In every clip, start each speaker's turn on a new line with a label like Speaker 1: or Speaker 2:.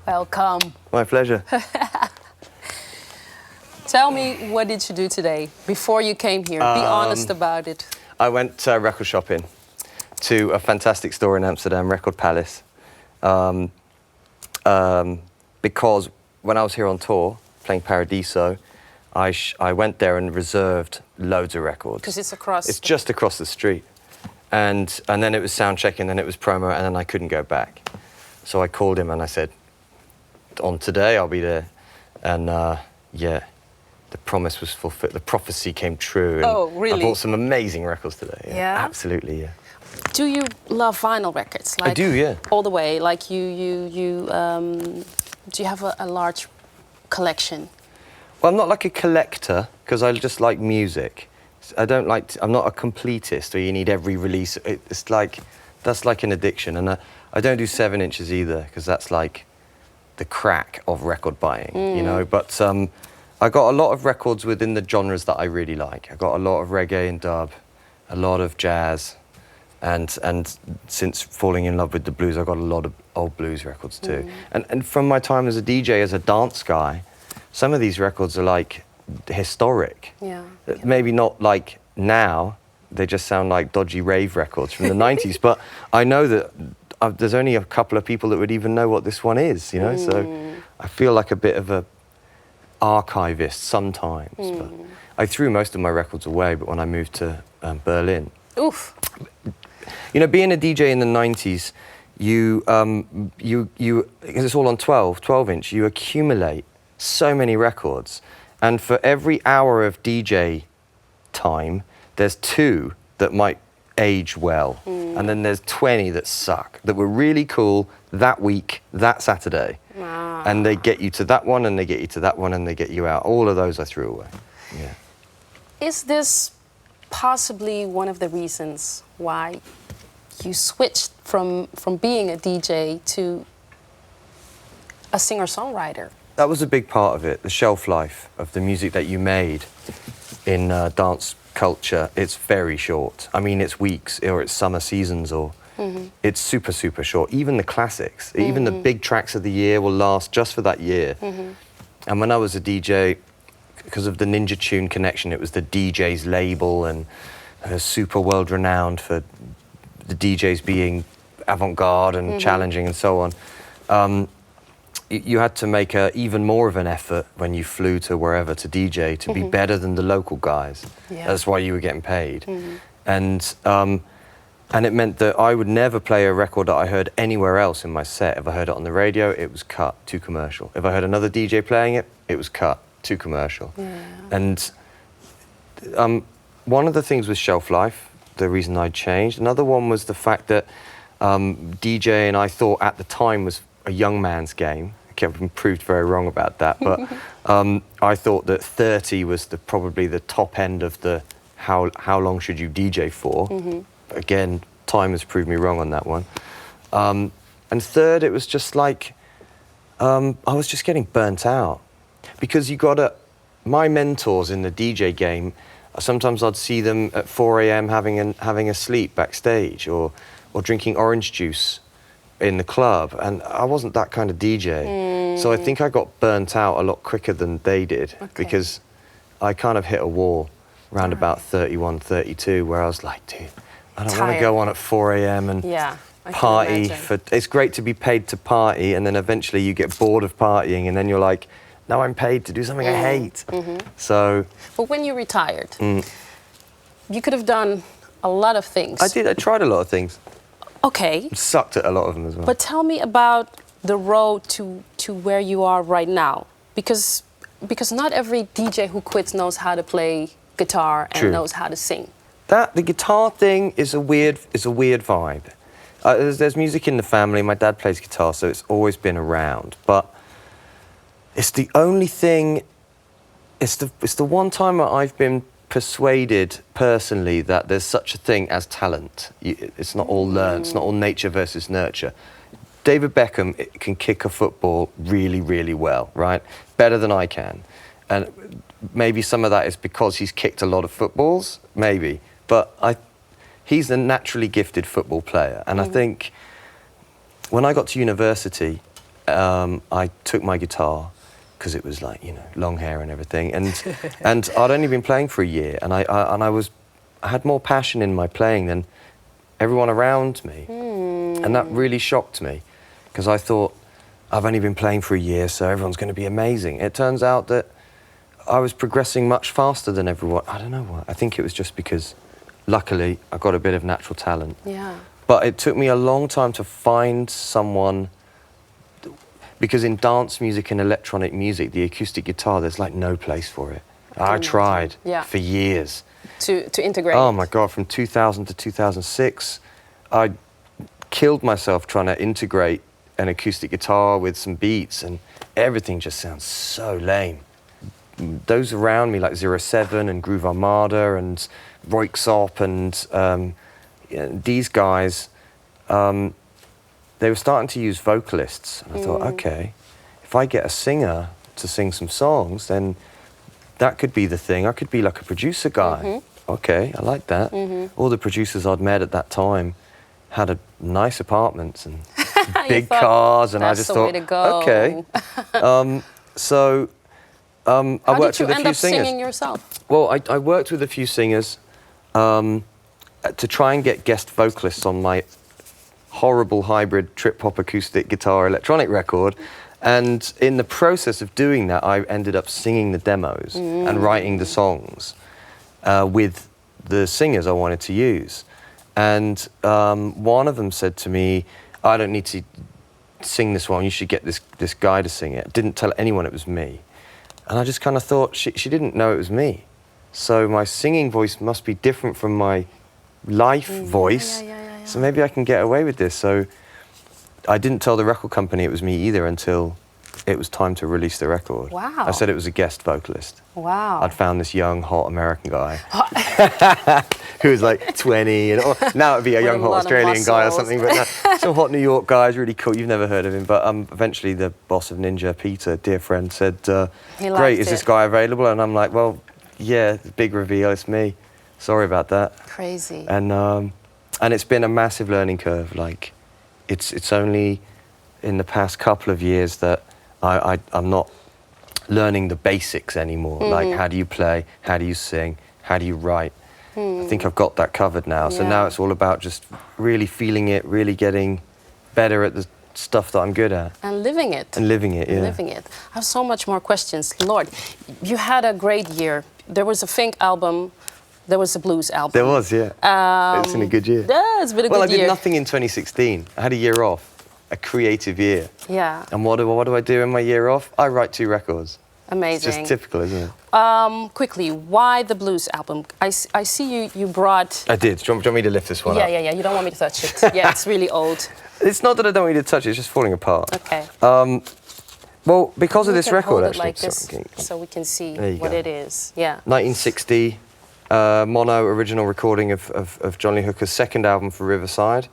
Speaker 1: Welcome.
Speaker 2: My pleasure.
Speaker 1: Tell me, what did you do today before you came here? Be honest about it.
Speaker 2: I went record shopping to a fantastic store in Amsterdam, Record Palace, because when I was here on tour playing Paradiso, I went there and reserved loads of records.
Speaker 1: Because it's across.
Speaker 2: It's just across the street, and then it was sound checking, then it was promo, and then I couldn't go back. So I called him and I said, "On today, I'll be there," and yeah. The promise was fulfilled. The prophecy came true. And
Speaker 1: oh, really?
Speaker 2: I bought some amazing records today.
Speaker 1: Yeah?
Speaker 2: Absolutely, yeah.
Speaker 1: Do you love vinyl records? Like,
Speaker 2: I do, yeah.
Speaker 1: All the way. Like do you have a large collection?
Speaker 2: Well, I'm not like a collector because I just like music. I don't like. I'm not a completist where you need every release. It's like that's like an addiction, and I don't do 7 inches either because that's like the crack of record buying, you know. But I got a lot of records within the genres that I really like. I got a lot of reggae and dub, a lot of jazz, and since falling in love with the blues, I got a lot of old blues records too. And from my time as a DJ, as a dance guy, some of these records are like historic.
Speaker 1: Yeah.
Speaker 2: Maybe not like now, they just sound like dodgy rave records from the 90s, but I know that there's only a couple of people that would even know what this one is, you know? So I feel like a bit of a archivist sometimes, but I threw most of my records away. But when I moved to Berlin,
Speaker 1: oof,
Speaker 2: you know, being a DJ in the 90s, because it's all on 12 inch, you accumulate so many records, and for every hour of DJ time, there's 2 that might age well, and then there's 20 that suck, that were really cool that week, that Saturday. And they get you to that one, and they get you to that one, and they get you out. All of those I threw away. Yeah.
Speaker 1: Is this possibly one of the reasons why you switched from being a DJ to a singer-songwriter?
Speaker 2: That was a big part of it, the shelf life of the music that you made in dance culture. It's very short. I mean, it's weeks, or it's summer seasons, or it's super, super short. Even the classics, even the big tracks of the year will last just for that year. And when I was a DJ, because of the Ninja Tune connection, it was the DJ's label, and super world-renowned for the DJs being avant-garde and challenging and so on. You had to make even more of an effort when you flew to wherever to DJ to be better than the local guys. Yeah. That's why you were getting paid. And it meant that I would never play a record that I heard anywhere else in my set. If I heard it on the radio, it was cut, too commercial. If I heard another DJ playing it, it was cut, too commercial. Yeah. And one of the things was shelf life, the reason I changed. Another one was the fact that DJing, I thought at the time, was a young man's game. I kept being proved very wrong about that, but I thought that 30 was probably the top end of the how long should you DJ for. Again, time has proved me wrong on that one. And third, it was just like, I was just getting burnt out. Because my mentors in the DJ game, sometimes I'd see them at 4 a.m. having a sleep backstage, or drinking orange juice in the club, and I wasn't that kind of DJ. So I think I got burnt out a lot quicker than they did, because I kind of hit a wall around about 31, 32, where I was like, dude, I don't want to go on at 4 a.m. and party. It's great to be paid to party, and then eventually you get bored of partying, and then you're like, now I'm paid to do something I hate. So.
Speaker 1: But when you retired, you could have done a lot of things.
Speaker 2: I did. I tried a lot of things.
Speaker 1: Okay.
Speaker 2: Sucked at a lot of them as well.
Speaker 1: But tell me about the road to where you are right now, because not every DJ who quits knows how to play guitar and knows how to sing.
Speaker 2: The guitar thing is a weird vibe. There's music in the family. My dad plays guitar, so it's always been around. But it's the only thing. It's the one time that I've been persuaded personally that there's such a thing as talent. It's not all learned. It's not all nature versus nurture. David Beckham can kick a football really, really well, right? Better than I can. And maybe some of that is because he's kicked a lot of footballs, maybe. But he's a naturally gifted football player. And I think when I got to university, I took my guitar, because it was like, you know, long hair and everything, and I'd only been playing for a year, and I had more passion in my playing than everyone around me, and that really shocked me, because I thought, I've only been playing for a year, so everyone's going to be amazing. It turns out that I was progressing much faster than everyone. I don't know why. I think it was just because, luckily, I got a bit of natural talent.
Speaker 1: Yeah.
Speaker 2: But it took me a long time to find someone, because in dance music and electronic music, the acoustic guitar, there's like no place for it. I tried for years.
Speaker 1: To integrate.
Speaker 2: Oh my God, from 2000 to 2006, I killed myself trying to integrate an acoustic guitar with some beats, and everything just sounds so lame. Those around me, like 07 and Groove Armada and Roixop and these guys, they were starting to use vocalists. And I thought, okay, if I get a singer to sing some songs, then that could be the thing. I could be like a producer guy. Okay, I like that. All the producers I'd met at that time had nice apartments and big cars, and I just thought, okay. So I worked with a few singers. How did you end up singing yourself? Well, I worked with a few singers to try and get guest vocalists on my horrible hybrid trip-hop acoustic guitar electronic record. And in the process of doing that, I ended up singing the demos and writing the songs with the singers I wanted to use. And one of them said to me, I don't need to sing this one, you should get this guy to sing it. Didn't tell anyone it was me. And I just kind of thought, she didn't know it was me. So my singing voice must be different from my life voice. So maybe I can get away with this. So I didn't tell the record company it was me either until it was time to release the record.
Speaker 1: Wow.
Speaker 2: I said it was a guest vocalist.
Speaker 1: Wow.
Speaker 2: I'd found this young, hot American guy who was like 20. And now it'd be a young, hot Australian guy or something. But no, some hot New York guy is really cool. You've never heard of him. But eventually the boss of Ninja, Peter, dear friend, said, great, is this guy available? And I'm like, well, yeah, big reveal, it's me. Sorry about that.
Speaker 1: Crazy.
Speaker 2: And it's been a massive learning curve. Like, it's only in the past couple of years that I'm not learning the basics anymore. Like, how do you play? How do you sing? How do you write? I think I've got that covered now. So now it's all about just really feeling it, really getting better at the stuff that I'm good at.
Speaker 1: And living it.
Speaker 2: And living it, yeah.
Speaker 1: Living it. I have so much more questions. Lord, you had a great year. There was a Fink album. There was a blues album.
Speaker 2: There was, yeah. It's been a good year.
Speaker 1: Yeah, it's been a good year.
Speaker 2: Well, I did nothing in 2016. I had a year off. A creative year.
Speaker 1: Yeah.
Speaker 2: And what do I do in my year off? I write 2 records.
Speaker 1: Amazing.
Speaker 2: It's just typical, isn't it?
Speaker 1: Quickly, why the blues album? I see you brought...
Speaker 2: I did. Do you want me to lift this one up?
Speaker 1: Yeah. You don't want me to touch it. Yeah, it's really old.
Speaker 2: It's not that I don't want you to touch it, it's just falling apart.
Speaker 1: Okay.
Speaker 2: Well, because of this record,
Speaker 1: hold it
Speaker 2: actually.
Speaker 1: like this, so we can see what it is. Yeah.
Speaker 2: 1960, mono original recording of John Lee Hooker's second album for Riverside.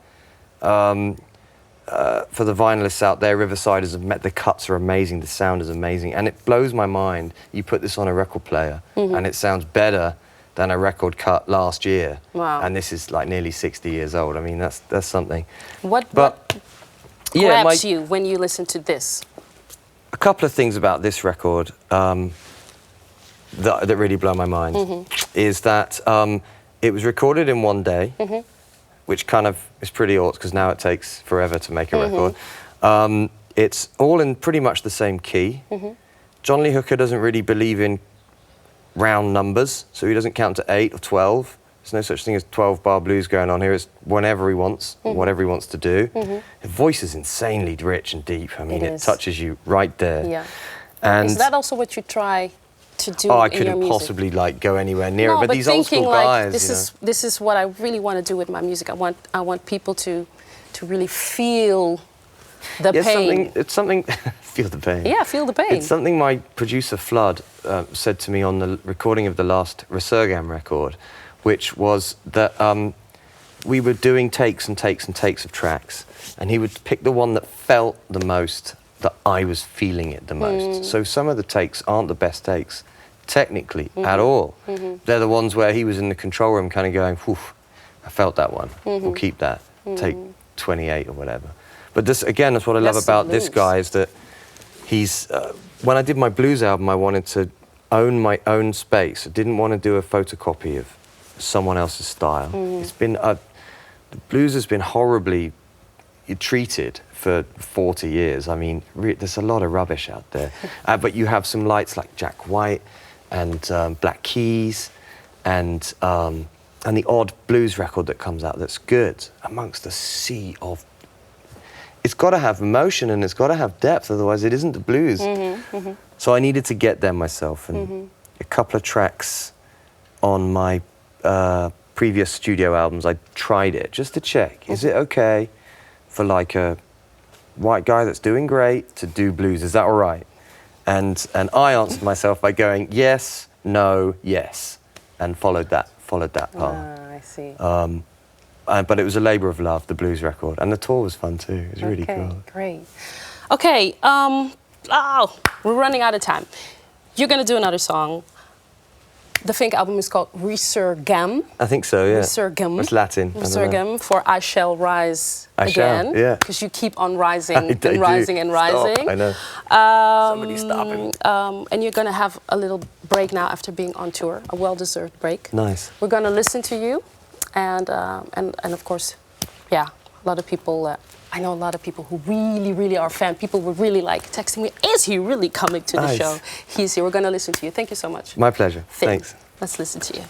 Speaker 2: For the vinylists out there, Riverside the cuts are amazing, the sound is amazing, and it blows my mind. You put this on a record player, and it sounds better than a record cut last year. Wow. And this is like nearly 60 years old. I mean, that's something.
Speaker 1: What grabs you when you listen to this?
Speaker 2: A couple of things about this record that really blow my mind is that it was recorded in one day. Which kind of is pretty awesome because now it takes forever to make a record. It's all in pretty much the same key. John Lee Hooker doesn't really believe in round numbers, so he doesn't count to 8 or 12. There's no such thing as 12-bar blues going on here. It's whenever he wants, whatever he wants to do. His voice is insanely rich and deep. I mean, it touches you right there.
Speaker 1: Yeah.
Speaker 2: And
Speaker 1: is that also what you try to do?
Speaker 2: I couldn't possibly like go anywhere near it. But these old school guys,
Speaker 1: this is what I really want to do with my music. I want people to really feel the pain.
Speaker 2: It's something. Feel the pain.
Speaker 1: Yeah, feel the pain.
Speaker 2: It's something my producer Flood said to me on the recording of the last Resurgam record, which was that we were doing takes and takes and takes of tracks, and he would pick the one that felt the most, that I was feeling it the most. So some of the takes aren't the best takes, technically, at all. They're the ones where he was in the control room kind of going, whew, I felt that one, we'll keep that, take 28 or whatever. But this, again, that's what I love
Speaker 1: That's the
Speaker 2: about this
Speaker 1: blues.
Speaker 2: guy, is that he's... when I did my blues album, I wanted to own my own space. I didn't want to do a photocopy of someone else's style. It's been... the blues has been horribly treated for 40 years. I mean, there's a lot of rubbish out there. But you have some lights like Jack White and Black Keys and the odd blues record that comes out that's good amongst a sea of... It's got to have emotion and it's got to have depth, otherwise it isn't the blues. So I needed to get there myself, and a couple of tracks on my previous studio albums, I tried it just to check, is it okay for like a white guy that's doing great to do blues? Is that all right? And I answered myself by going yes, no, yes, and followed that path.
Speaker 1: I see.
Speaker 2: But it was a labour of love, the blues record, and the tour was fun too. It was really cool.
Speaker 1: Great. Okay, we're running out of time. You're gonna do another song. The Fink album is called Resurgam.
Speaker 2: I think so, yeah.
Speaker 1: Resurgam.
Speaker 2: It's Latin.
Speaker 1: Resurgam, for I Shall Rise
Speaker 2: I
Speaker 1: Again.
Speaker 2: shall, yeah.
Speaker 1: Because you keep on rising
Speaker 2: I
Speaker 1: and
Speaker 2: do.
Speaker 1: rising and rising.
Speaker 2: Stop, I know. Somebody stop him.
Speaker 1: And you're gonna have a little break now after being on tour, a well-deserved break.
Speaker 2: Nice.
Speaker 1: We're gonna listen to you, and of course, yeah, a lot of people. I know a lot of people who really, really are fan. People were really like texting me, is he really coming to the
Speaker 2: Nice.
Speaker 1: show? He's here. We're gonna listen to you. Thank you so much.
Speaker 2: My pleasure.
Speaker 1: Fink.
Speaker 2: Thanks.
Speaker 1: Let's listen to you.